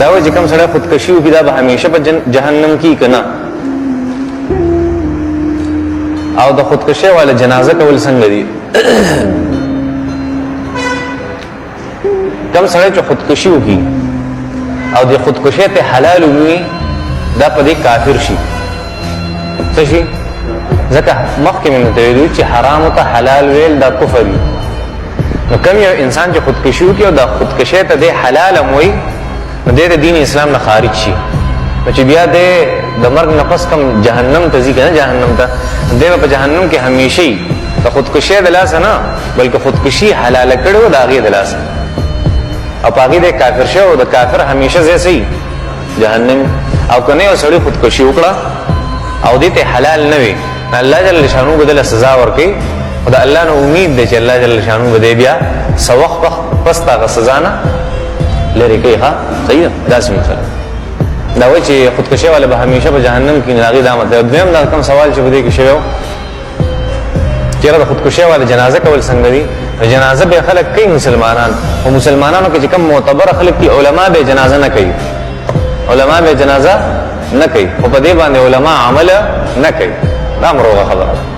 دا وایي چې کوم سړی خودکشي وکړي دا به همیشه په جهنم کې که نه. او د خودکشي والا جنازه کول څنګه دي؟ کوم سړی چې خودکشي وکړي او د خودکشي ته حلال وي دا په دې کافر شي. څه شي؟ ځکه مخکې مې ته ویلي چې حرام ته حلال ویل دا کفر وي. نو کوم یو انسان چې خودکشي وکړي او دا خودکشي ته دې حلال هم وایي نو دې د دین اسلام نه خارج شي. نو چې بیا دې د مرګ نه پس کوم جهنم ته ځي که نه جهنم ته دې به په جهنم کې همیشه وي. د خودکشي د لاسه نه بلکې خودکشي حلاله کړې وه د هغې د لاسه او په هغې دی کافر شوی او د کافر همیشه ځای څه جهنم. او که نه یو سړي خودکشي وکړه او دې ته حلال نه وي الله جل شانو به دله سزا ورکوي او د الله نه امید دی چې الله جل شانو به دی بیا څه وخت پس د هغه سزا نه لرې کوي. ښه صحیح ده. داسې مثلا دا وایي چې خودکشي والا به همیشه په جهنم کې د هغې دا مطلب. دویم دا کوم سوال چې په دې کې شوی و چېرې د خودکشي والا جنازه کول څنګه دي؟ جنازه به خلک کوي مسلمانان او مسلمانانو کې چې کوم معتبره خلک دي علما به جنازه نه کوي. علما به جنازه نه کوي او په دې باندې علما عمل نه کوي. دا مروغه خبره.